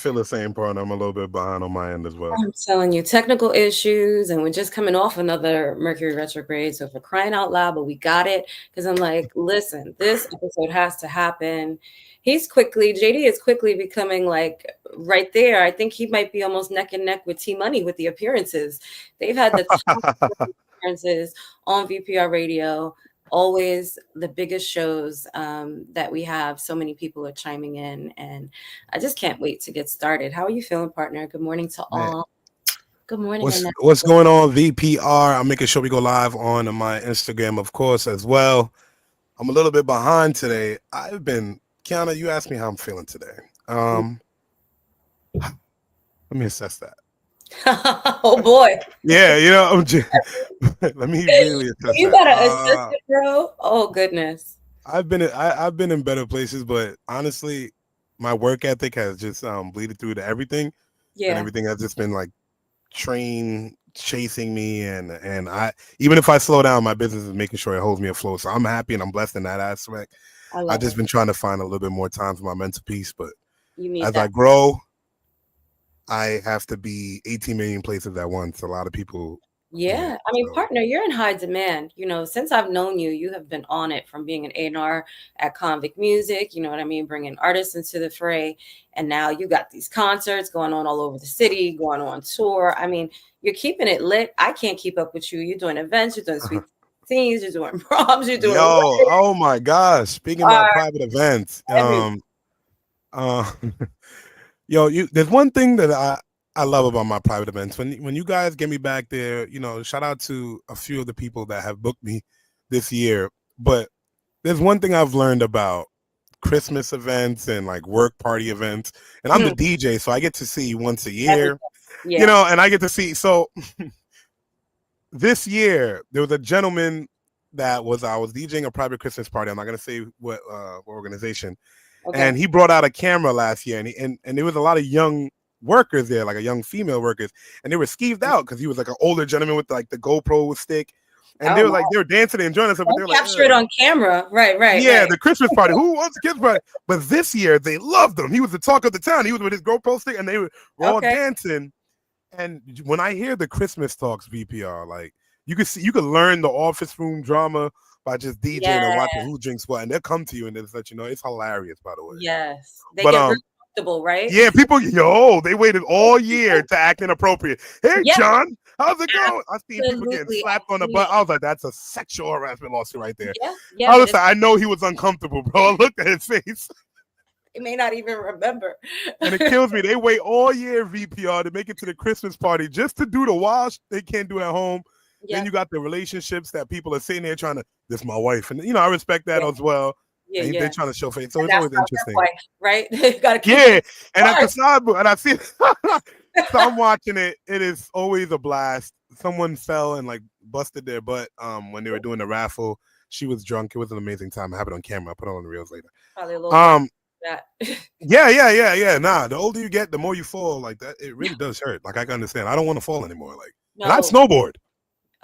feel the same, partner. I'm a little bit behind on my end as well. I'm telling you, technical issues, and we're just coming off another Mercury retrograde. So for crying out loud, but we got it. Because I'm like, listen, this episode has to happen. JD is quickly becoming like right there. I think he might be almost neck and neck with T Money with the appearances. They've had the top appearances on VPR radio. Always the biggest shows that we have. So many people are chiming in, and I just can't wait to get started. How are you feeling, partner? Good morning to Man, all. Good morning, what's going on, VPR? I'm making sure we go live on my Instagram, of course, as well. I'm a little bit behind today. Kiana, you asked me how I'm feeling today. Let me assess that. Oh boy, Yeah, let me really assess you that. gotta assist it, bro. Oh goodness. I've been in better places, but honestly, my work ethic has just bleeded through to everything, and Yeah. everything has just been like train chasing me, and I even if I slow down, my business is making sure it holds me afloat. So I'm happy and I'm blessed in that aspect. I I've love just it. been trying to find a little bit more time for my mental peace, but You need as I that. grow, I have to be 18 million places at once. A lot of people Yeah, can't. I mean, So partner, you're in high demand. Since I've known you, you have been on it from being an A&R at Convict Music, you know what I mean, bringing artists into the fray. And now you got these concerts going on all over the city, going on tour. I mean, you're keeping it lit. I can't keep up with you. You're doing events, you're doing sweet scenes, you're doing proms, you're doing yo, oh my gosh. Speaking about private events, everywhere. uh yo, there's one thing that I love about my private events. When you guys get me back there, shout out to a few of the people that have booked me this year. But there's one thing I've learned about Christmas events and like work party events. And I'm the DJ, so I get to see you once a year. Yeah. And I get to see. So this year there was a gentleman I was DJing a private Christmas party. I'm not gonna say what organization. Okay. And he brought out a camera last year, and there was a lot of young workers there, like a young female workers, and they were skeeved out because he was like an older gentleman with like the GoPro stick, and Oh, they were dancing and enjoying themselves, but they don't were like, capture it on camera. yeah, Right. the Christmas party. Who wants the kids party? But this year they loved him. He was the talk of the town. He was with his GoPro stick, and they were all Okay. dancing. And when I hear the Christmas talks, VPR, like you could learn the office room drama by just DJing and watching who drinks what, and they'll come to you and they'll let you know. It's hilarious, by the way. Yes. They But get real comfortable, right? yeah, people, they waited all year to act inappropriate. Hey, Yeah. John, how's it going? I seen people getting Absolutely. slapped on the butt. I was like, that's a sexual harassment lawsuit right there. Yeah. I was like, I know he was uncomfortable, bro. I looked at his face. They may not even remember. And it kills me. They wait all year, VPR, to make it to the Christmas party just to do the wash they can't do at home. Yeah. Then you got the relationships that people are sitting there trying to, this is my wife. And, I respect that as well. Yeah, and yeah. they're trying to show face. So And it's always interesting. Wife, right? Gotta keep Yeah. And at the sidebar, and I see so I'm watching it. It is always a blast. Someone fell and like busted their butt when they were doing the raffle. She was drunk. It was an amazing time. I have it on camera. I'll put it on the reels later. Probably a little that. Yeah. Nah, the older you get, the more you fall. Like that, it really does hurt. Like I can understand. I don't want to fall anymore. Like, and I snowboard.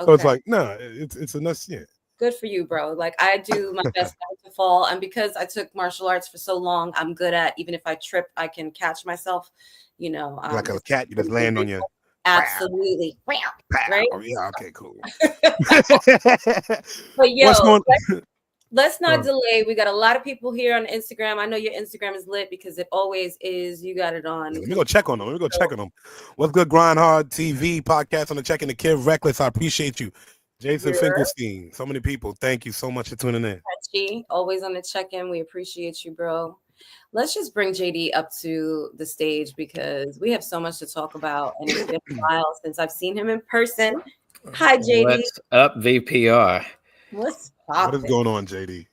Okay. So it's like, nah, it's a nuts. Yeah. Good for you, bro. Like I do my best not to fall, and because I took martial arts for so long, I'm good at even if I trip, I can catch myself. Like a cat, you just land on your. Absolutely. Right? Oh, yeah. Okay. Cool. But yo, let's not delay. We got a lot of people here on Instagram. I know your Instagram is lit because it always is. You got it on. Yeah, let me go check on them. What's good, Grind Hard TV podcast on the Check in the Kid Reckless. I appreciate you. Jason Finkelstein. So many people. Thank you so much for tuning in. Always on the check-in. We appreciate you, bro. Let's just bring JD up to the stage because we have so much to talk about. And it's been a while since I've seen him in person. Hi, JD. What's up, VPR? What is going on, JD?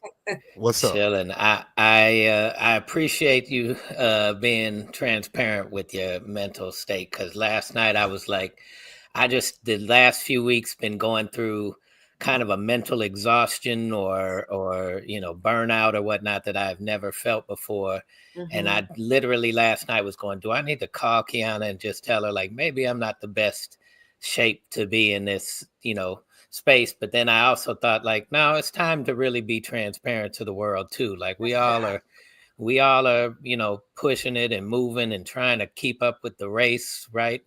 What's up? Chilling. I appreciate you being transparent with your mental state, because last night I was like, the last few weeks been going through kind of a mental exhaustion or burnout or whatnot that I've never felt before. Mm-hmm. And I literally last night was going, do I need to call Kiana and just tell her like, maybe I'm not the best shape to be in this, space? But then I also thought like, no, it's time to really be transparent to the world too. Like we all we all are, pushing it and moving and trying to keep up with the race, right?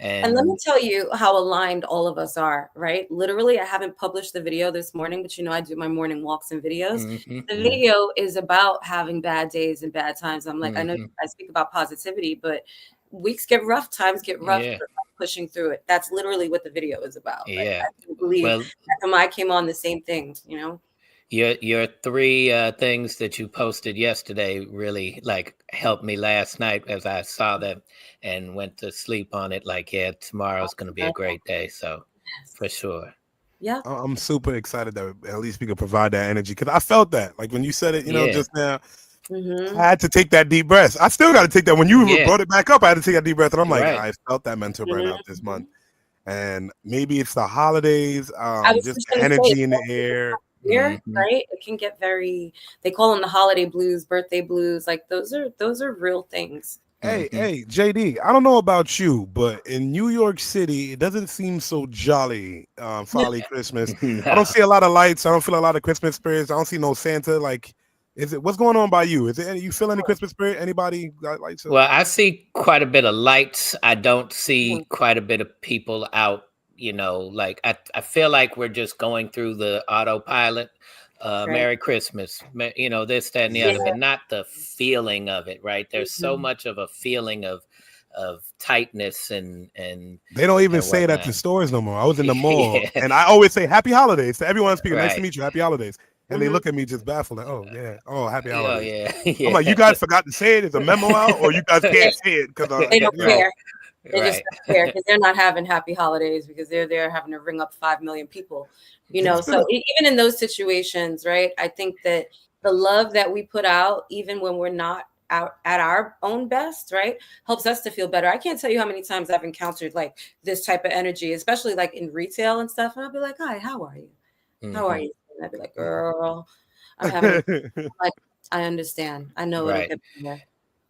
And let me tell you how aligned all of us are, right? Literally, I haven't published the video this morning, but I do my morning walks and videos. Mm-hmm, The video is about having bad days and bad times. I'm like, I know I speak about positivity, but weeks get rough, times get rough, yeah. but I'm pushing through it. That's literally what the video is about. Yeah. I believe that I came on the same thing, Your three things that you posted yesterday really helped me last night as I saw them and went to sleep on it. Tomorrow's going to be a great day. So for sure. Yeah. I'm super excited that at least we could provide that energy, because I felt that, like when you said it, just now, I had to take that deep breath. I still got to take that. When you brought it back up, I had to take that deep breath, and I'm like, I felt that mental burnout this month, and maybe it's the holidays, just the energy in the air. Right? It can get they call them the holiday blues, birthday blues. Like those are real things. Hey, JD, I don't know about you, but in New York City, it doesn't seem so jolly, Folly Christmas. No. I don't see a lot of lights. I don't feel a lot of Christmas spirits. I don't see no Santa. Like, what's going on by you? Is it you feel any Christmas spirit? Anybody got lights? Well, I see quite a bit of lights. I don't see quite a bit of people out. I feel like we're just going through the autopilot. Merry Christmas, this, that, and the other, but not the feeling of it, right? There's so much of a feeling of tightness and they don't even say it at the stores no more. I was in the mall and I always say happy holidays to everyone speaking. Nice to meet you, happy holidays. And they look at me just baffled, like, oh yeah, happy holidays. I'm like, you guys forgot to say it? Is a memo out, or you guys can't say it because they don't care. They just don't care because they're not having happy holidays because they're there having to ring up 5 million people. So even in those situations, right? I think that the love that we put out, even when we're not out at our own best, right, helps us to feel better. I can't tell you how many times I've encountered like this type of energy, especially like in retail and stuff. And I'll be like, hi, how are you? How are you? And I'd be like, girl, I'm having like, I understand. I know it'll get better.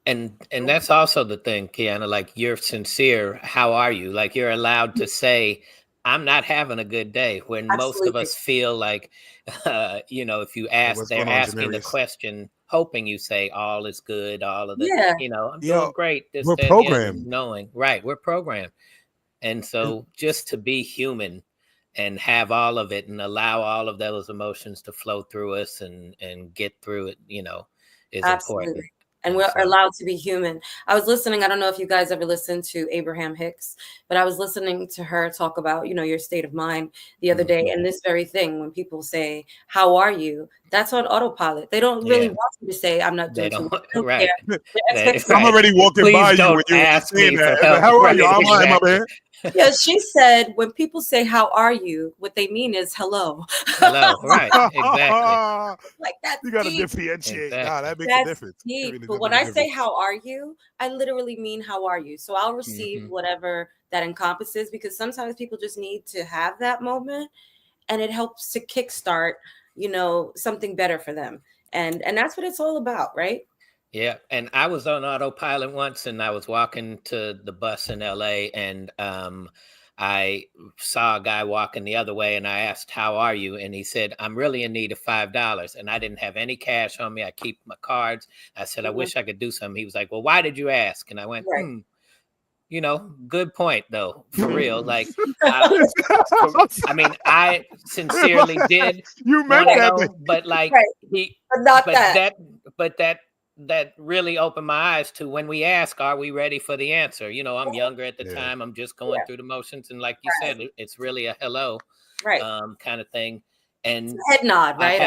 And that's also the thing, Kiana, like you're sincere. How are you? Like you're allowed to say, I'm not having a good day, when most of us feel like, if you ask, they're asking the question, hoping you say all is good, all of the, I'm doing great. This, we're programmed. Knowing, right. We're programmed. And so just to be human and have all of it and allow all of those emotions to flow through us and get through it, is important. And we're allowed to be human. I was listening. I don't know if you guys ever listened to Abraham Hicks, but I was listening to her talk about, your state of mind the other day. And this very thing, when people say, how are you? That's on autopilot. They don't really want you to say, I'm not doing too well. Right. I'm already walking by you when you saying that. Like, how are you? I'm here. Yeah, she said when people say how are you, what they mean is hello. Hello, right? Exactly. Like that. You gotta differentiate. Exactly. Nah, that makes a difference. Deep. But when I say how are you, I literally mean how are you. So I'll receive whatever that encompasses, because sometimes people just need to have that moment, and it helps to kickstart, something better for them. And that's what it's all about, right? Yeah, and I was on autopilot once, and I was walking to the bus in LA, and I saw a guy walking the other way, and I asked, how are you? And he said, I'm really in need of $5. And I didn't have any cash on me. I keep my cards. I said, I wish I could do something. He was like, well, why did you ask? And I went, good point, though, for real. Like, I sincerely did. You meant that, but like, that really opened my eyes to when we ask, are we ready for the answer? I'm younger at the time. I'm just going through the motions. And like you said, it's really a hello kind of thing. And it's a head nod, right?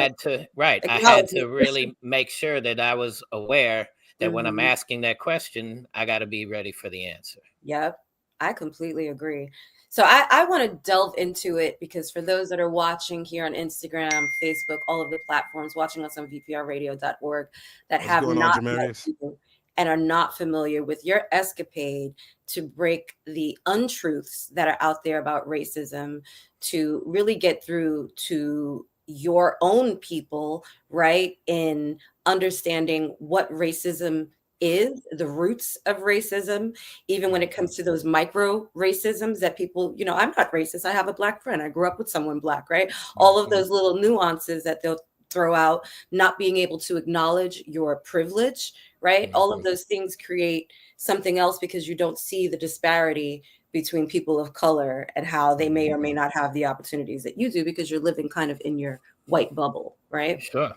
I had to really make sure that I was aware that when I'm asking that question, I got to be ready for the answer. Yep. I completely agree. So I want to delve into it, because for those that are watching here on Instagram, Facebook, all of the platforms, watching us on vprradio.org, that have not met you and are not familiar with your escapade to break the untruths that are out there about racism, to really get through to your own people, right, in understanding what racism is, the roots of racism, even when it comes to those micro racisms that people, I'm not racist. I have a Black friend. I grew up with someone Black, right? All of those little nuances that throw out, not being able to acknowledge your privilege, right? All of those things create something else because you don't see the disparity between people of color and how they may or may not have the opportunities that you do because you're living kind of in your white bubble, right? Sure.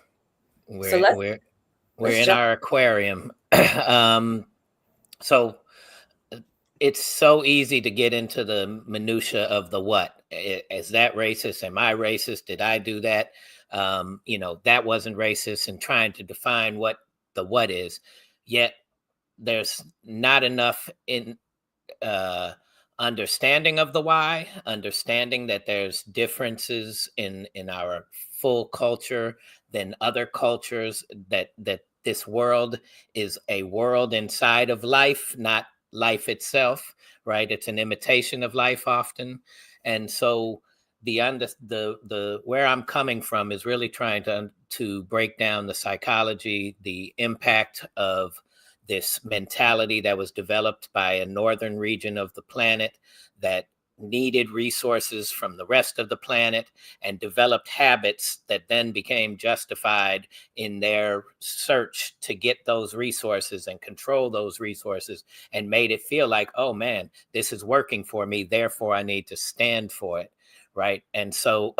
So We're in jump. our aquarium. So it's so easy to get into the minutia of the what. Is that racist? Am I racist? Did I do that? That wasn't racist, and trying to define what the what is. Yet there's not enough in understanding of the why, understanding that there's differences in our full culture than other cultures, that this world is a world inside of life, not life itself, right? It's an imitation of life often. And so the where I'm coming from is really trying to break down the psychology, the impact of this mentality that was developed by a northern region of the planet that needed resources from the rest of the planet and developed habits that then became justified in their search to get those resources and control those resources, and made it feel like, oh man, this is working for me, therefore I need to stand for it, right? And so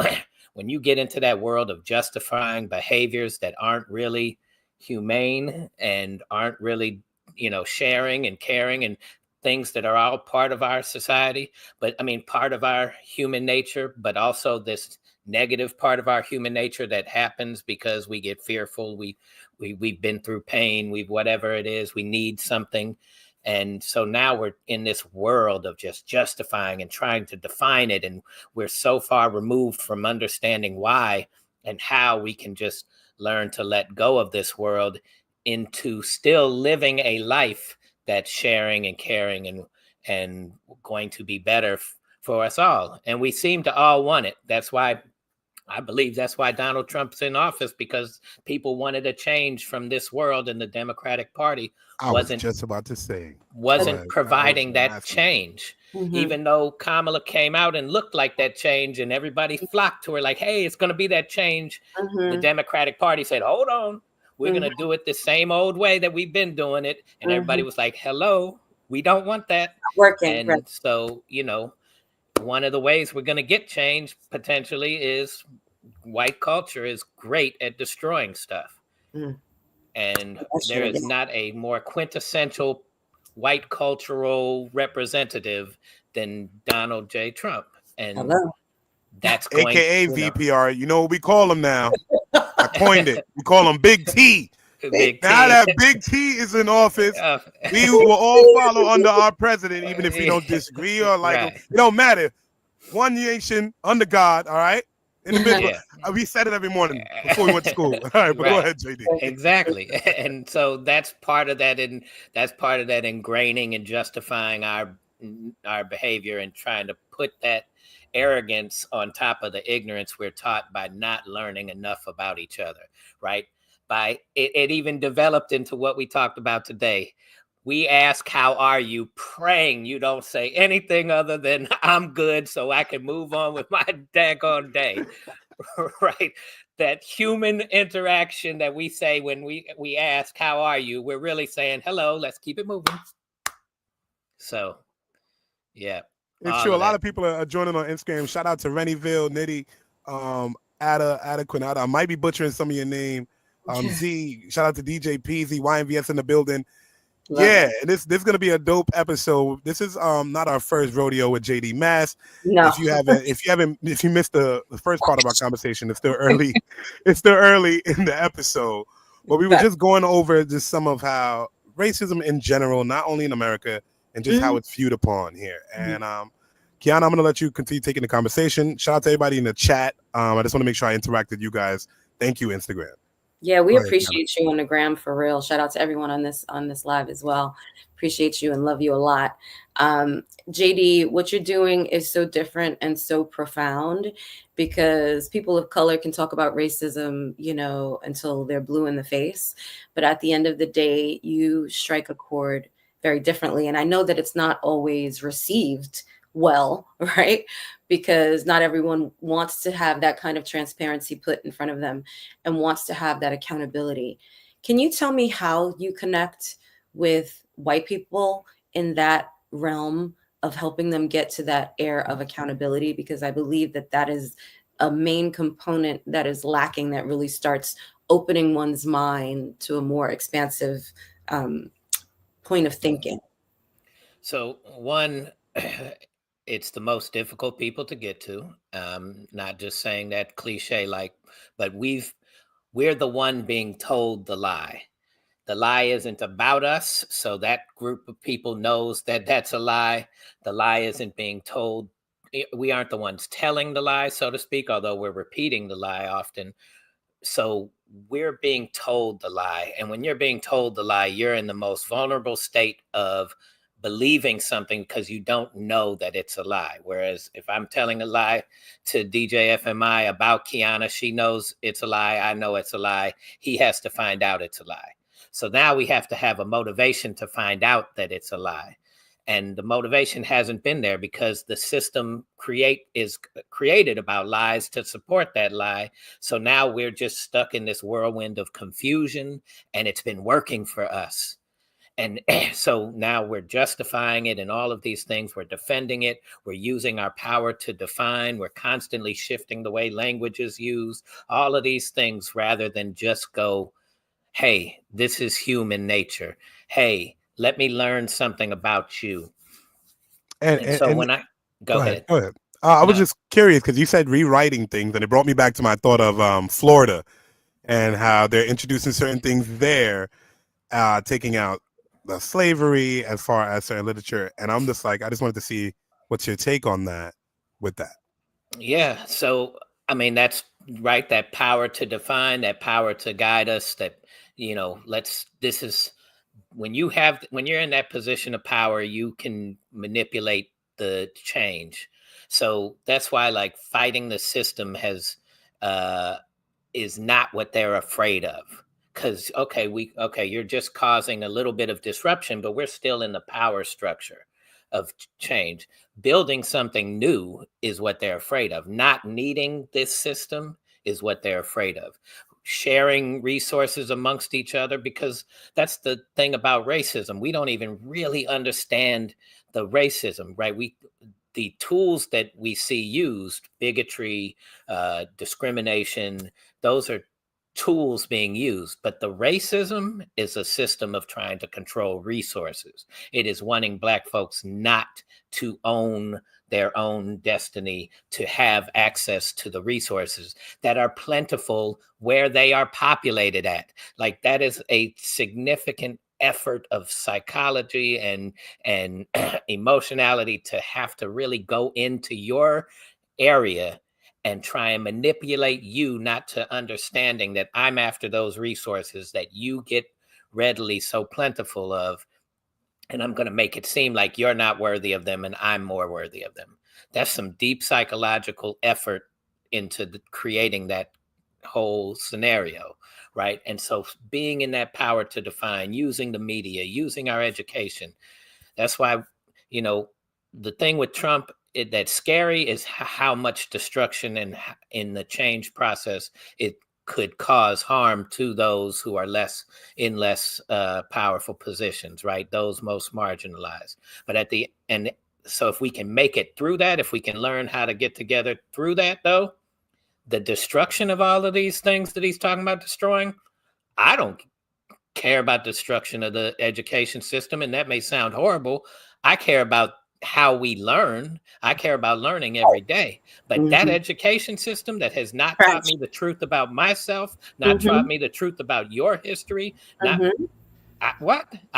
when you get into that world of justifying behaviors that aren't really humane and aren't really, sharing and caring and things that are all part of our society, but I mean, part of our human nature, but also this negative part of our human nature that happens because we get fearful. We've been through pain. We've whatever it is, we need something. And so now we're in this world of just justifying and trying to define it. And we're so far removed from understanding why and how we can just learn to let go of this world into still living a life that's sharing and caring and going to be better for us all. And we seem to all want it. I believe that's why Donald Trump's in office, because people wanted a change from this world, and the Democratic Party I was just about to say wasn't providing that change. Mm-hmm. Even though Kamala came out and looked like that change and everybody flocked to her like, hey, it's going to be that change. The Democratic Party said, hold on, we're going to do it the same old way that we've been doing it. And everybody was like, hello, we don't want that. Working. And right. so, one of the ways we're going to get change potentially is white culture is great at destroying stuff. And there is not a more quintessential white cultural representative than Donald J. Trump. And that's going, AKA VPR. You know what we call him now? I coined it. We call him Big T. Now that Big T is in office, we will all follow under our president, even if we don't disagree or like him. It don't matter. One nation under God, all right? Individual. We said it every morning before we went to school. All right, but go ahead, JD. Exactly. And so that's part of that, and that's part of that ingraining and justifying our behavior and trying to put that arrogance on top of the ignorance we're taught by not learning enough about each other, right? By it even developed into what we talked about today. We ask, how are you? Praying you don't say anything other than I'm good so I can move on with my daggone day, right? That human interaction that we say when we ask, how are you? We're really saying, hello, let's keep it moving. So, yeah. It's true. A lot of people are joining on Instagram. Shout out to Rennieville, Nitty, Ada Quinada. I might be butchering some of your name. Z, shout out to DJ PZ, YMVS in the building. And this is gonna be a dope episode. This is not our first rodeo with JD Mass. No. If you missed the first part of our conversation, it's still early. It's still early in the episode. But we were just going over just some of how racism in general, not only in America, and just how it's viewed upon here. And Kiana, I'm gonna let you continue taking the conversation. Shout out to everybody in the chat. I just want to make sure I interact with you guys. Thank you, Instagram. Yeah, we appreciate you on the gram for real. Shout out to everyone on this live as well. Appreciate you and love you a lot. JD, what you're doing is so different and so profound, because people of color can talk about racism, until they're blue in the face. But at the end of the day, you strike a chord very differently. And I know that it's not always received well, right? Because not everyone wants to have that kind of transparency put in front of them and wants to have that accountability. Can you tell me how you connect with white people in that realm of helping them get to that air of accountability? Because I believe that that is a main component that is lacking, that really starts opening one's mind to a more expansive point of thinking. So one, it's the most difficult people to get to. Not just saying that cliche, like, but we're the one being told the lie. The lie isn't about us, so that group of people knows that that's a lie. The lie isn't being told. We aren't the ones telling the lie, so to speak, although we're repeating the lie often. So we're being told the lie. And when you're being told the lie, you're in the most vulnerable state of believing something because you don't know that it's a lie. Whereas if I'm telling a lie to DJ FMI about Kiana, she knows it's a lie. I know it's a lie. He has to find out it's a lie. So now we have to have a motivation to find out that it's a lie. And the motivation hasn't been there because the system is created about lies to support that lie. So now we're just stuck in this whirlwind of confusion, and it's been working for us. And so now we're justifying it and all of these things. We're defending it. We're using our power to define. We're constantly shifting the way language is used, all of these things, rather than just go, hey, this is human nature. Hey, let me learn something about you. And so when I go ahead. I was just curious because you said rewriting things, and it brought me back to my thought of Florida and how they're introducing certain things there, taking out the slavery as far as certain literature. And I'm just like, I just wanted to see what's your take on that with that. Yeah. So, I mean, that's right. That power to define, that power to guide us, that, this is when you're in that position of power, you can manipulate the change. So that's why, like, fighting the system is not what they're afraid of. Because you're just causing a little bit of disruption, but we're still in the power structure of change. Building something new is what they're afraid of. Not needing this system is what they're afraid of. Sharing resources amongst each other, because that's the thing about racism. We don't even really understand the racism, right? The tools that we see used, bigotry, discrimination, those are tools being used, but the racism is a system of trying to control resources. It is wanting Black folks not to own their own destiny, to have access to the resources that are plentiful where they are populated at. Like, that is a significant effort of psychology and emotionality to have to really go into your area and try and manipulate you not to understanding that I'm after those resources that you get readily so plentiful of, and I'm going to make it seem like you're not worthy of them and I'm more worthy of them. That's some deep psychological effort into creating that whole scenario, right? And so being in that power to define, using the media, using our education, that's why, the thing with Trump that's scary is how much destruction and in the change process it could cause harm to those who are less powerful positions, right? Those most marginalized. But at the end, so if we can make it through that, if we can learn how to get together through that, though, the destruction of all of these things that he's talking about destroying, I don't care about destruction of the education system, and that may sound horrible. I care about how we learn. I care about learning every day. But that education system that has not taught me the truth about myself, not taught me the truth about your history, I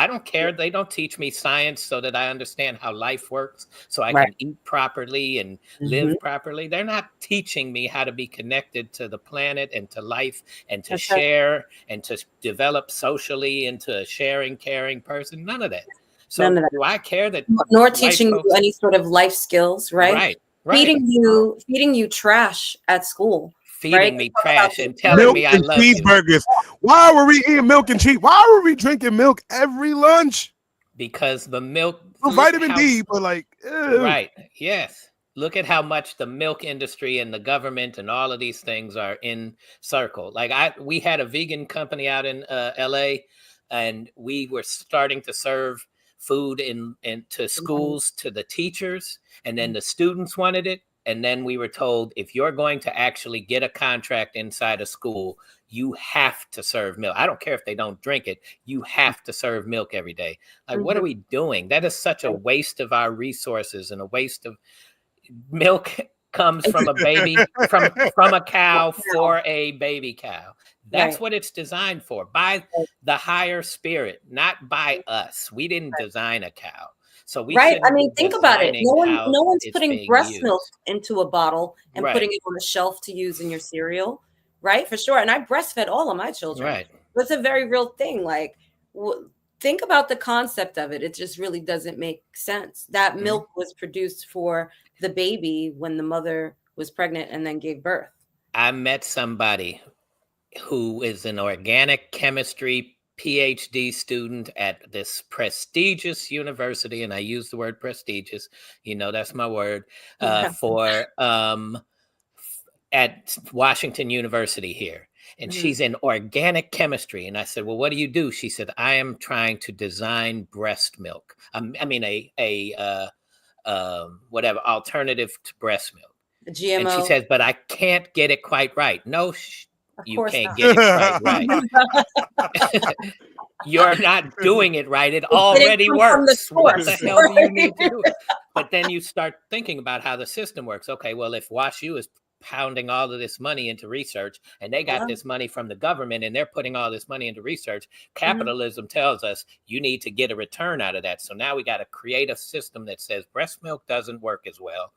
don't care. They don't teach me science so that I understand how life works, so I can eat properly and live properly. They're not teaching me how to be connected to the planet and to life and to share and to develop socially into a sharing, caring person. None of that. So do I care that? Nor teaching you any sort of life skills, right? Feeding you trash at school. Feeding me trash and telling me I love cheeseburgers. Why were we eating milk and cheese? Why were we drinking milk every lunch? because the milk, vitamin D, but like, right. Yes. Look at how much the milk industry and the government and all of these things are in circle. Like we had a vegan company out in LA, and we were starting to serve food in to schools, to the teachers, and then the students wanted it. And then we were told, if you're going to actually get a contract inside a school, you have to serve milk. I don't care if they don't drink it. You have to serve milk every day. Like, what are we doing? That is such a waste of our resources and a waste of milk. Comes from a baby, from a cow for a baby cow. That's what it's designed for, by the higher spirit, not by us. We didn't design a cow. So we I mean, be think about it. No one's putting breast used. milk into a bottle and putting it on the shelf to use in your cereal, right? For sure. And I breastfed all of my children. Right. It's a very real thing. Like, think about the concept of it. It just really doesn't make sense. That milk was produced for the baby when the mother was pregnant and then gave birth. I met somebody who is an organic chemistry PhD student at this prestigious university, and I use the word prestigious, that's my word, for at Washington University here. And she's in organic chemistry. And I said, well, what do you do? She said, I am trying to design breast milk. I mean, whatever, alternative to breast milk. GMO. And she says, but I can't get it quite right. No, you can't get it quite right. You're not doing it right. It already works. What the hell do you need to do? But then you start thinking about how the system works. Okay, well, if WashU is pounding all of this money into research, and they got this money from the government, and they're putting all this money into research, capitalism tells us you need to get a return out of that. So now we got to create a system that says breast milk doesn't work as well,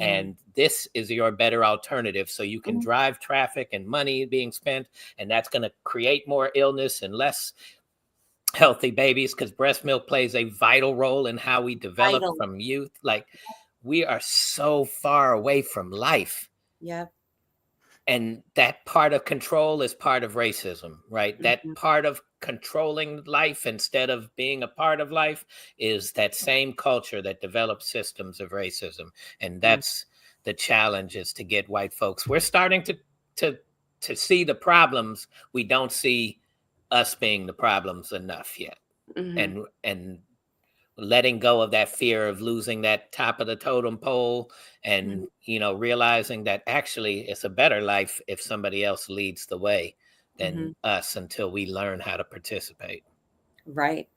and this is your better alternative, so you can drive traffic and money being spent, and that's going to create more illness and less healthy babies, because breast milk plays a vital role in how we develop from youth. Like, we are so far away from life. Yeah. And that part of control is part of racism, right? That part of controlling life instead of being a part of life is that same culture that develops systems of racism. And that's the challenge, is to get white folks. We're starting to see the problems. We don't see us being the problems enough yet. And letting go of that fear of losing that top of the totem pole, and realizing that actually it's a better life if somebody else leads the way than us, until we learn how to participate. Right.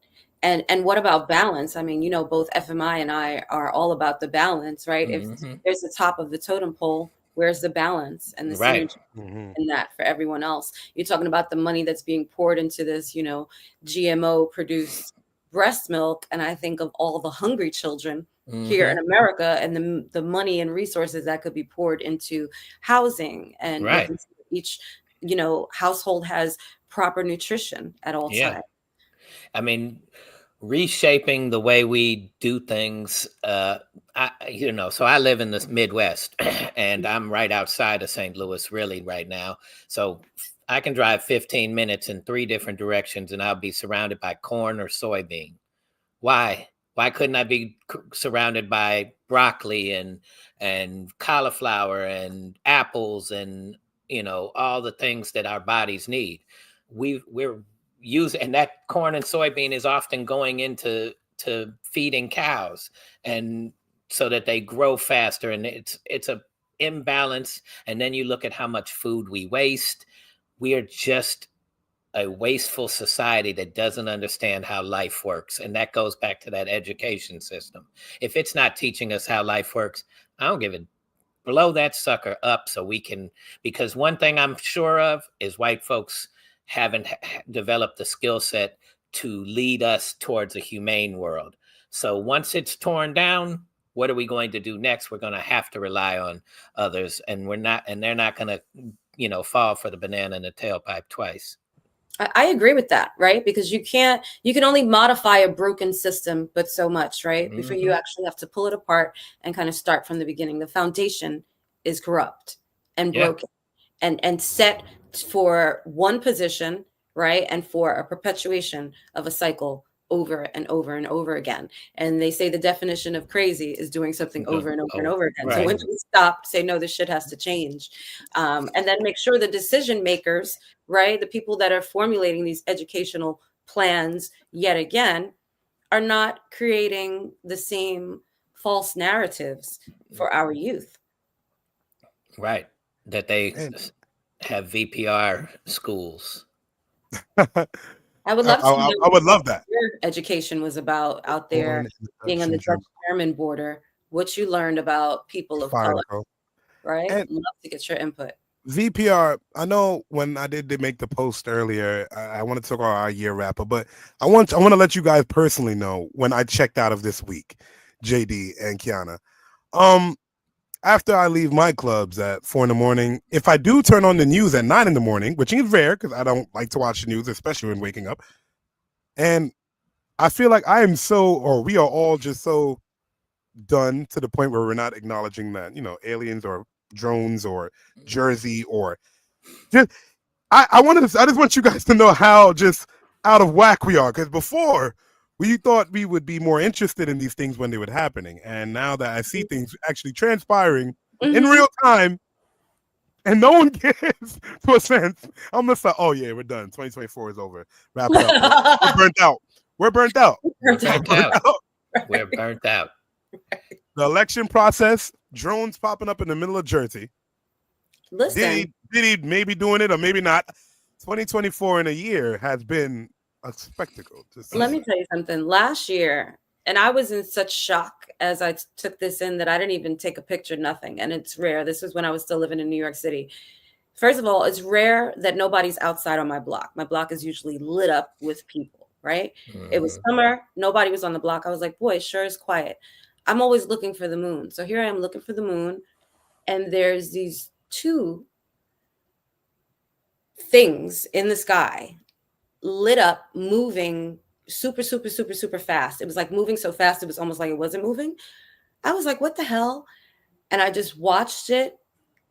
And what about balance? I mean, both FMI and I are all about the balance, right? If there's the top of the totem pole, where's the balance and the synergy in that for everyone else? You're talking about the money that's being poured into this, GMO produced breast milk, and I think of all the hungry children here in America, and the money and resources that could be poured into housing, and each household has proper nutrition at all times. I mean, reshaping the way we do things. So I live in the Midwest, and I'm right outside of St. Louis really right now. So I can drive 15 minutes in 3 different directions, and I'll be surrounded by corn or soybean. Why? Why couldn't I be surrounded by broccoli and cauliflower and apples and, all the things that our bodies need? We're using, and that corn and soybean is often going into feeding cows, and so that they grow faster, and it's a imbalance. And then you look at how much food we waste. We are just a wasteful society that doesn't understand how life works. And that goes back to that education system. If it's not teaching us how life works, I don't give it. Blow that sucker up so we can, because one thing I'm sure of is white folks haven't developed the skill set to lead us towards a humane world. So once it's torn down, what are we going to do next? We're going to have to rely on others, and they're not going to, fall for the banana in the tailpipe twice. I agree with that, right? Because you can only modify a broken system, but so much, right? Before you actually have to pull it apart and kind of start from the beginning. The foundation is corrupt and broken and set for one position, right? And for a perpetuation of a cycle over and over and over again. And they say the definition of crazy is doing something over and over and over again. Right. So when we stop, say, no, this shit has to change. And then make sure the decision makers, right, the people that are formulating these educational plans yet again, are not creating the same false narratives for our youth. Right. That they have VPR schools. I would love to know I would love that. Your education was about out there being on the Dutch-German border, what you learned about people of color, right? I'd love to get your input. VPR, I know when I did make the post earlier, I want to talk about our year wrapper, but I want to let you guys personally know when I checked out of this week, JD and Kiana. After I leave my clubs at 4 a.m, if I do turn on the news at 9 a.m, which is rare because I don't like to watch the news, especially when waking up, and I feel like we are all just so done to the point where we're not acknowledging that, aliens or drones or Jersey or just, I just want you guys to know how just out of whack we are. Because before we thought we would be more interested in these things when they were happening. And now that I see things actually transpiring in real time and no one cares to a sense, I'm just like, oh yeah, we're done. 2024 is over. Wrap it up. We're burnt out. We're burnt out. We're burnt out. The election process, drones popping up in the middle of Jersey. Listen, did he maybe doing it or maybe not? 2024 in a year has been a spectacle. Let me tell you something. Last year, and I was in such shock as I took this in that I didn't even take a picture, nothing. And it's rare. This was when I was still living in New York City. First of all, it's rare that nobody's outside on my block. My block is usually lit up with people, right? It was summer. Nobody was on the block. I was like, boy, it sure is quiet. I'm always looking for the moon. So here I am looking for the moon. And there's these two things in the sky lit up, moving super, super, super, super fast. It was like moving so fast, it was almost like it wasn't moving. I was like, what the hell? And I just watched it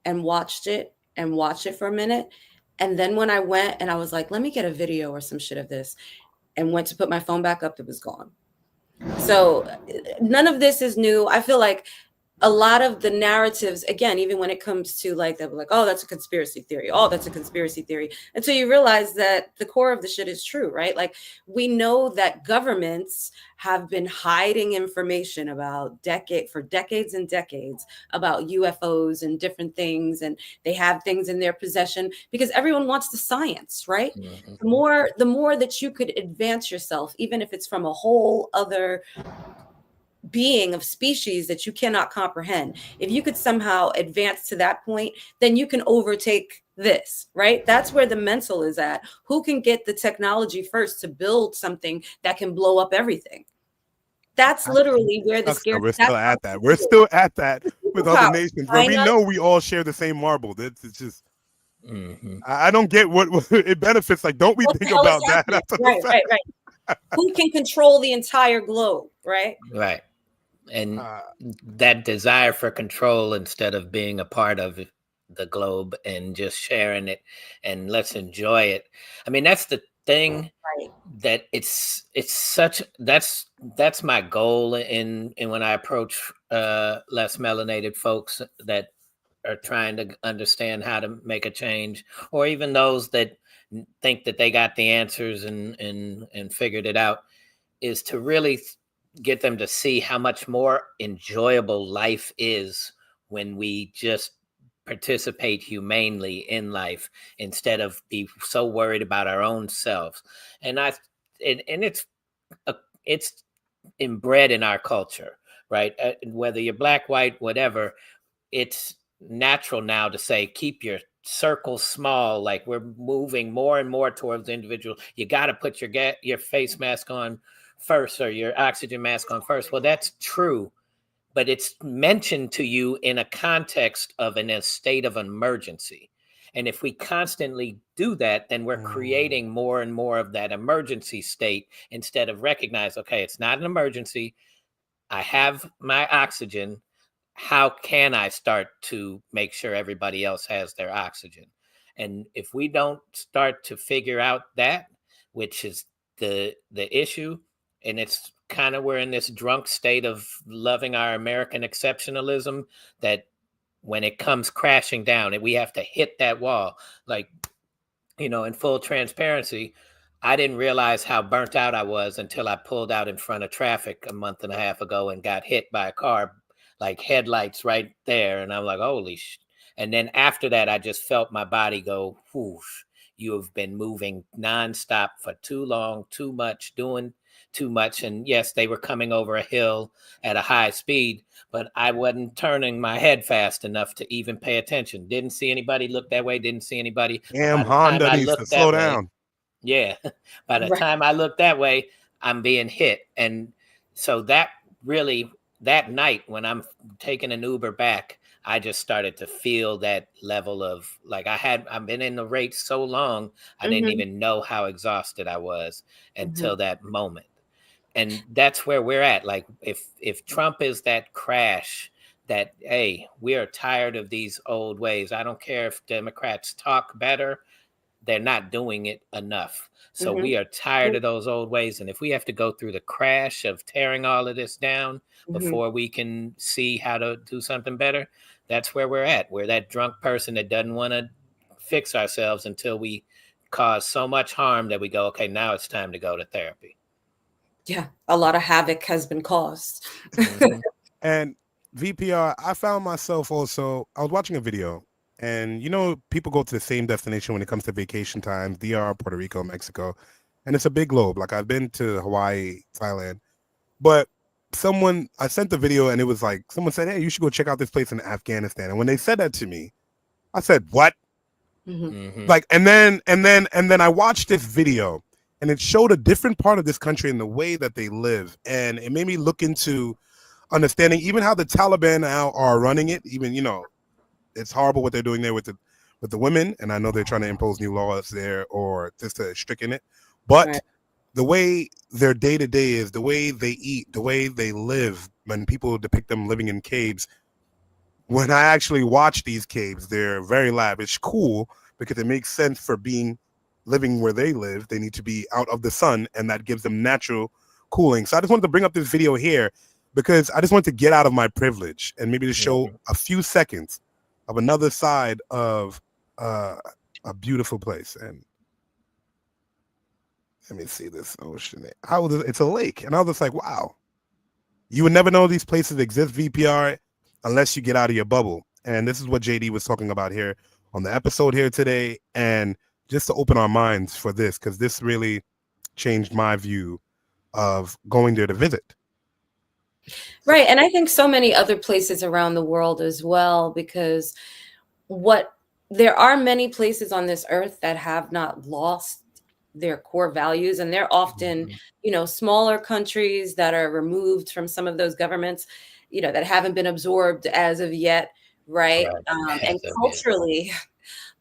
and watched it and watched it for a minute. And then when I went and I was like, let me get a video or some shit of this, and went to put my phone back up, it was gone. So none of this is new. I feel like a lot of the narratives, again, even when it comes to like, they're like, oh, that's a conspiracy theory. Oh, that's a conspiracy theory. Until you realize that the core of the shit is true, right? Like, we know that governments have been hiding information about for decades and decades about UFOs and different things. And they have things in their possession because everyone wants the science, right? Mm-hmm. The more that you could advance yourself, even if it's from a whole other being of species that you cannot comprehend, if you could somehow advance to that point, then you can overtake this, right? That's where the mental is at. Who can get the technology first to build something that can blow up everything? That's literally where the scare. We're still at that. We're still at that with other nations where we know we all share the same marble. It's just. I don't get what it benefits. Like, don't we think about that? Right. Who can control the entire globe, right? Right. And that desire for control instead of being a part of the globe and just sharing it and let's enjoy it. I mean, that's the thing, right? That it's such, that's my goal in when I approach less melanated folks that are trying to understand how to make a change, or even those that think that they got the answers and figured it out, is to really get them to see how much more enjoyable life is when we just participate humanely in life instead of be so worried about our own selves. And it's inbred in our culture, right? Whether you're black, white, whatever, it's natural now to say, keep your circle small. Like, we're moving more and more towards the individual. You got to put your face mask on first, or your oxygen mask on first. Well, that's true, but it's mentioned to you in a context of in a state of emergency. And if we constantly do that, then we're creating more and more of that emergency state instead of recognize, okay, it's not an emergency. I have my oxygen. How can I start to make sure everybody else has their oxygen? And if we don't start to figure out that, which is the issue, and it's kind of we're in this drunk state of loving our American exceptionalism that when it comes crashing down and we have to hit that wall, like, in full transparency, I didn't realize how burnt out I was until I pulled out in front of traffic a month and a half ago and got hit by a car, like headlights right there. And I'm like, holy sh. And then after that, I just felt my body go, whoosh, you have been moving nonstop for too long, too much, doing too much. And yes, they were coming over a hill at a high speed, but I wasn't turning my head fast enough to even pay attention. Didn't see anybody look that way. Didn't see anybody. But Damn, by the time Honda I needs to looked slow that way, down. yeah, by the Right. time I looked that way, I'm being hit. And so that really, that night when I'm taking an Uber back, I just started to feel that level of like I've been in the race so long, I didn't Mm-hmm. even know how exhausted I was Mm-hmm. until that moment. And that's where we're at. Like if Trump is that crash, that hey, we are tired of these old ways. I don't care if Democrats talk better, they're not doing it enough. So Mm-hmm. we are tired of those old ways. And if we have to go through the crash of tearing all of this down Mm-hmm. before we can see how to do something better, that's where we're at. We're that drunk person that doesn't want to fix ourselves until we cause so much harm that we go, okay, now it's time to go to therapy. Yeah, a lot of havoc has been caused. Mm-hmm. And VPR, I found myself also, I was watching a video, and people go to the same destination when it comes to vacation times, DR, Puerto Rico, Mexico, and it's a big globe. Like I've been to Hawaii, Thailand, but I sent the video and it was like, someone said, hey, you should go check out this place in Afghanistan. And when they said that to me, I said, what? Mm-hmm. Mm-hmm. Like, and then I watched this video and it showed a different part of this country and the way that they live. And it made me look into understanding even how the Taliban now are running it. Even it's horrible what they're doing there with the women, and I know they're trying to impose new laws there or just to stricken it. But Right. the way their day to day is, the way they eat, the way they live, when people depict them living in caves. When I actually watch these caves, they're very lavish, cool, because it makes sense for living where they live. They need to be out of the sun, and that gives them natural cooling. So I just wanted to bring up this video here because I just want to get out of my privilege and maybe to show a few seconds of another side of a beautiful place. And let me see this ocean. It's a lake, and I was just like, wow, you would never know these places exist, VPR, unless you get out of your bubble. And this is what JD was talking about here on the episode here today, and just to open our minds for this, because this really changed my view of going there to visit. Right. And I think so many other places around the world as well, because there are many places on this earth that have not lost their core values, and they're often, smaller countries that are removed from some of those governments, that haven't been absorbed as of yet. Right. And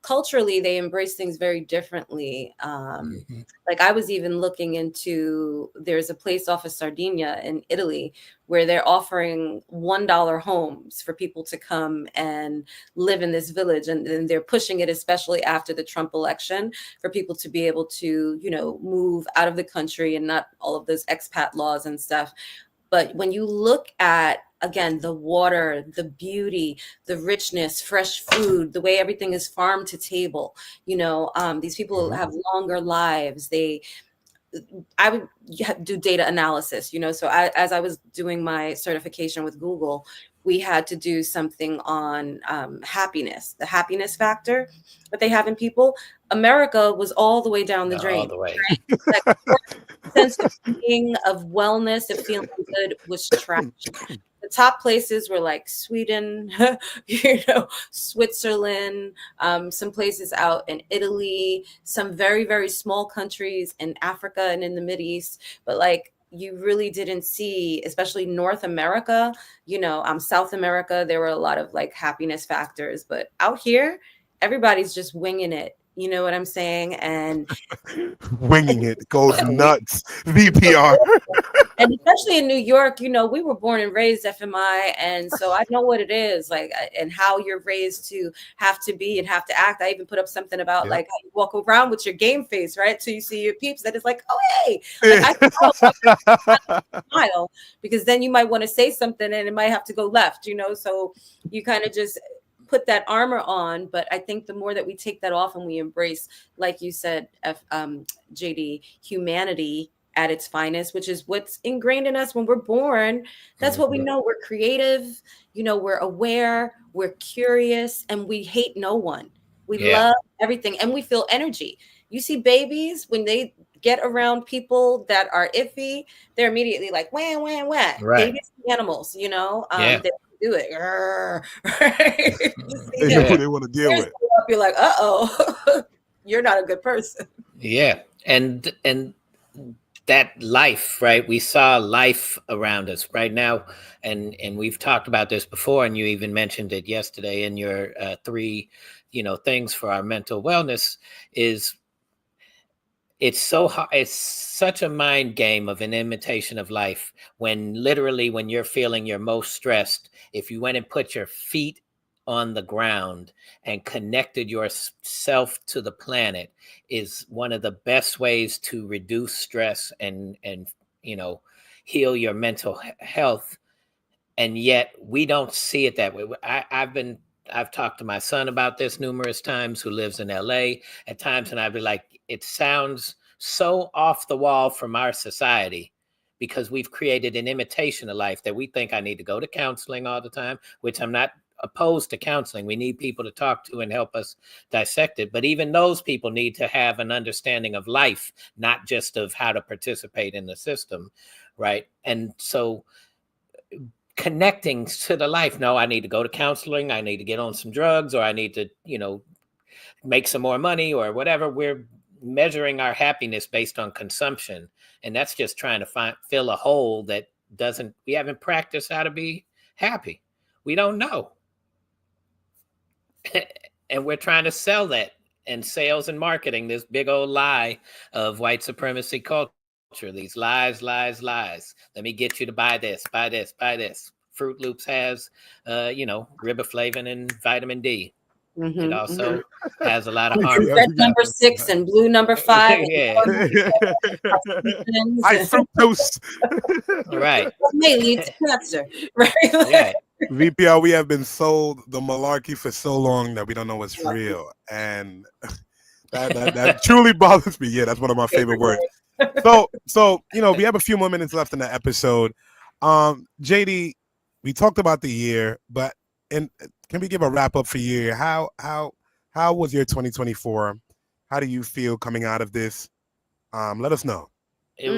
culturally they embrace things very differently. Like I was even looking into, there's a place off of Sardinia in Italy where they're offering $1 homes for people to come and live in this village, and they're pushing it, especially after the Trump election, for people to be able to move out of the country and not all of those expat laws and stuff. But when you look at, again, the water, the beauty, the richness, fresh food, the way everything is farm to table, these people have longer lives. I would do data analysis, so as I was doing my certification with Google, we had to do something on happiness, the happiness factor that they have in people. America was all the way down the drain. All the way. Right? Like, sense of being, of wellness, of feeling good was trash. The top places were like Sweden, Switzerland, some places out in Italy, some very, very small countries in Africa and in the Mideast. But like, you really didn't see, especially North America, South America, there were a lot of like happiness factors. But out here, everybody's just winging it. You know what I'm saying? And Winging it goes We nuts. VPR. and especially in New York, we were born and raised FMI, and so I know what it is like, and how you're raised to have to be and have to act. I even put up something about Yep. like how you walk around with your game face, right? So you see your peeps, that is like, oh hey, like I smile, because then you might want to say something and it might have to go left, so you kind of just put that armor on. But I think the more that we take that off and we embrace, like you said, JD, humanity at its finest, which is what's ingrained in us when we're born. That's what we Mhm. know. We're creative, we're aware, we're curious, and we hate no one. We Yeah. love everything, and we feel energy. You see babies, when they get around people that are iffy, they're immediately like, wah, wah, wah. Right. Babies and animals, Yeah. they do it. Right? You see They them know who Yeah. they want to deal ears with. go up, you're like, uh-oh, you're not a good person. Yeah. And that life, right? We saw life around us right now, and we've talked about this before, and you even mentioned it yesterday in your three, things for our mental wellness. Is it's so hard, it's such a mind game of an imitation of life, when literally when you're feeling your most stressed, if you went and put your feet on the ground and connected yourself to the planet, is one of the best ways to reduce stress and you know heal your mental health. And yet we don't see it that way. I've talked to my son about this numerous times, who lives in LA at times, and I'd be like, it sounds so off the wall from our society, because we've created an imitation of life that we think I need to go to counseling all the time, which I'm not opposed to counseling. We need people to talk to and help us dissect it. But even those people need to have an understanding of life, not just of how to participate in the system. Right. And so connecting to the life. No, I need to go to counseling. I need to get on some drugs, or I need to, make some more money or whatever. We're measuring our happiness based on consumption. And that's just trying to fill a hole that we haven't practiced how to be happy. We don't know. And we're trying to sell that in sales and marketing, this big old lie of white supremacy culture. These lies, lies, lies. Let me get you to buy this, buy this, buy this. Fruit Loops has, riboflavin and vitamin D. It also has a lot of Red harmful stuff. number 6 and blue number 5 Yeah. High fructose. Right. may lead to cancer, right? Yeah. VPR, we have been sold the malarkey for so long that we don't know what's real, and that truly bothers me. Yeah, that's one of my favorite words. So we have a few more minutes left in the episode. JD, we talked about the year, but can we give a wrap up for year? How was your 2024? How do you feel coming out of this? Let us know. It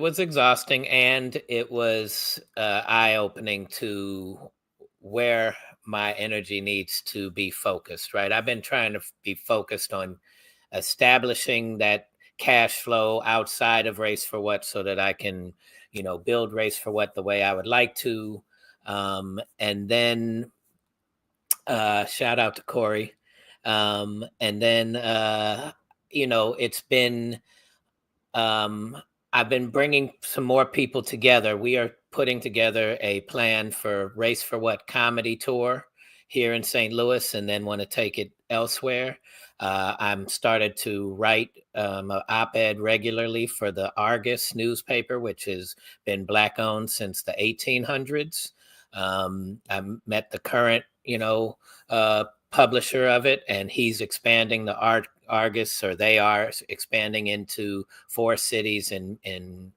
was exhausting, and it was eye-opening to where my energy needs to be focused. Right, I've been trying to be focused on establishing that cash flow outside of Race for What, so that I can build Race for What the way I would like to. And then shout out to Corey. And then it's been I've been bringing some more people together. We are putting together a plan for Race for What comedy tour here in St. Louis, and then want to take it elsewhere. I'm started to write an op-ed regularly for the Argus newspaper, which has been Black owned since the 1800s. I met the current, publisher of it, and he's expanding the Argus, or they are expanding into 4 cities in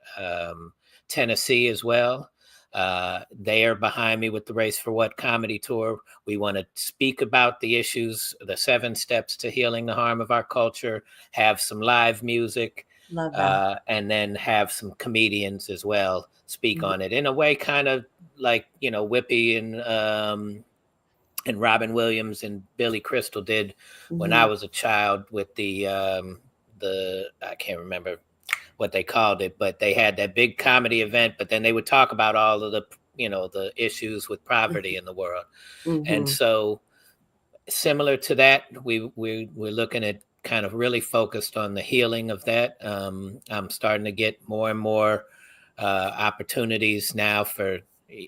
Tennessee as well. They are behind me with the Race for What comedy tour. We want to speak about the issues, the 7 steps to healing the harm of our culture, have some live music, Love that. and then have some comedians as well speak on it in a way kind of like, Whippy and Robin Williams and Billy Crystal did when I was a child with the I can't remember what they called it, but they had that big comedy event, but then they would talk about all of the the issues with poverty in the world. And so similar to that, we're looking at kind of really focused on the healing of that. I'm starting to get more and more opportunities now for,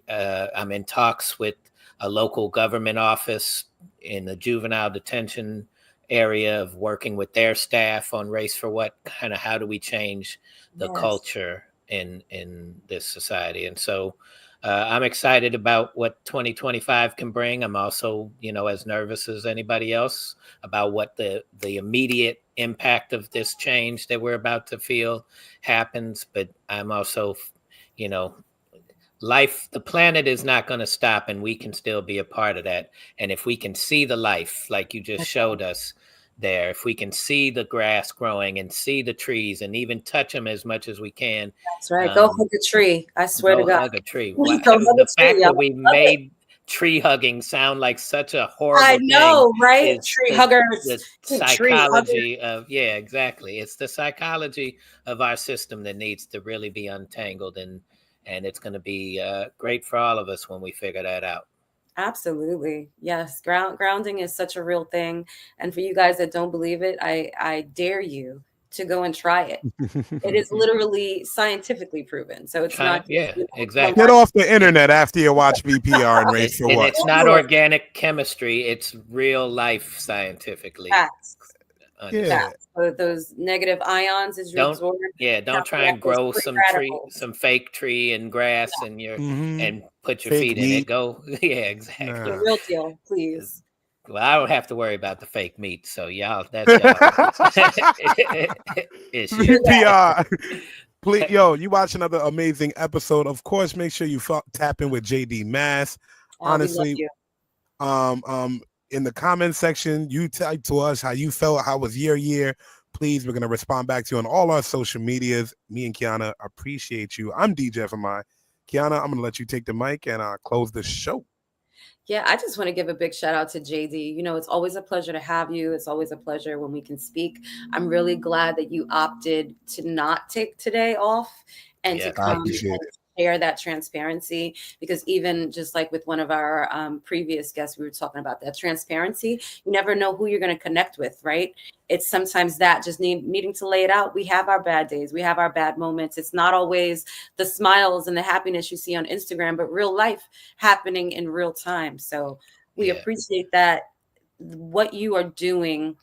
I'm in talks with a local government office in the juvenile detention area of working with their staff on Race for What, kind of how do we change the culture in this society. And so I'm excited about what 2025 can bring. I'm also, as nervous as anybody else about what the immediate impact of this change that we're about to feel happens. But I'm also, the planet is not going to stop, and we can still be a part of that. And if we can see the life, like you just showed us there, if we can see the grass growing and see the trees and even touch them as much as we can. That's right. Go hug a tree. I swear to God. Hug a tree. The fact that we made tree hugging sound like such a horrible thing. I know, right? Tree huggers. The psychology of, exactly. It's the psychology of our system that needs to really be untangled, and it's going to be great for all of us when we figure that out. Absolutely. Yes. Grounding is such a real thing. And for you guys that don't believe it, I dare you to go and try it. It is literally scientifically proven. So it's not. Exactly. Get off the internet after you watch VPR and Race for What. It's not organic chemistry. It's real life scientifically. Facts. So those negative ions as you absorb. Don't try and grow some fake tree and grass and and put your feet in it. Go, exactly. The real deal, please. Well, I don't have to worry about the fake meat, so that's y'all issue. VPR. Please, you watch another amazing episode. Of course, make sure you tap in with JD Mass. Honestly, in the comment section, you type to us how you felt, how was your year. Please, we're going to respond back to you on all our social medias. Me and Kiana appreciate you. I'm DJ FMI. Kiana, I'm going to let you take the mic and close the show. Yeah, I just want to give a big shout out to JD. It's always a pleasure to have you. It's always a pleasure when we can speak. I'm really glad that you opted to not take today off and to come and share that transparency, because even just like with one of our previous guests, we were talking about that transparency. You never know who you're going to connect with, right? It's sometimes that just needing to lay it out. We have our bad days. We have our bad moments. It's not always the smiles and the happiness you see on Instagram, but real life happening in real time. So we appreciate that. What you are doing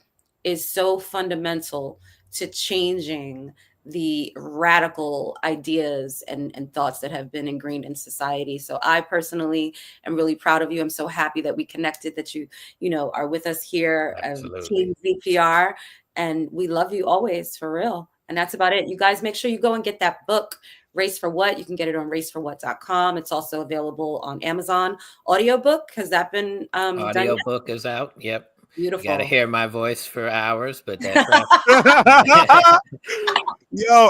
is so fundamental to changing the radical ideas and thoughts that have been ingrained in society. So I personally am really proud of you. I'm so happy that we connected, that you are with us here as Team VPR, and we love you always, for real. And that's about it. You guys make sure you go and get that book, Race for What. You can get it on raceforwhat.com. It's also available on Amazon audiobook. Has that been audiobook is out? Yep. Beautiful. You got to hear my voice for hours, but that's right.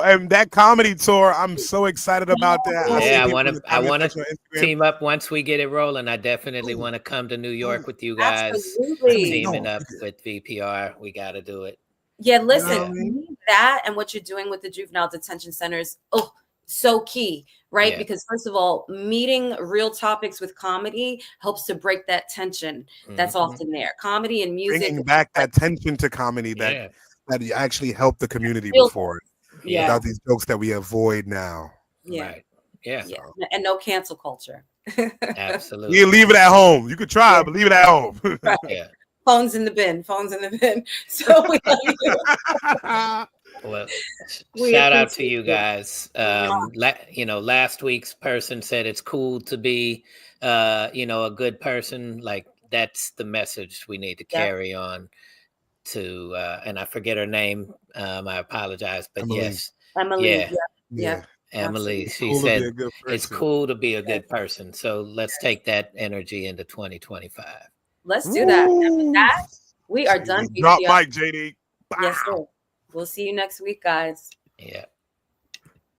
And that comedy tour, I'm so excited about that. I want to team up once we get it rolling. I definitely want to come to New York with you guys. Absolutely. Teaming up with VPR. We got to do it. Yeah, listen, that and what you're doing with the juvenile detention centers, so key, right? Because first of all, meeting real topics with comedy helps to break that tension that's often there. Comedy and music. Bringing back that tension to comedy that actually helped the community before. Without these jokes that we avoid now. Right. Yeah. And no cancel culture. Absolutely. You leave it at home. You could try, but leave it at home. Right. Phones in the bin. So we love you. Well, shout out to you guys. Last week's person said it's cool to be, a good person. Like, that's the message we need to carry on to, and I forget her name. I apologize, but Emily. Emily. She said it's cool to be a good person. So let's take that energy into 2025. Let's do that. And with that, we are done. Drop mic, JD. Yes, sir. We'll see you next week, guys. Yeah.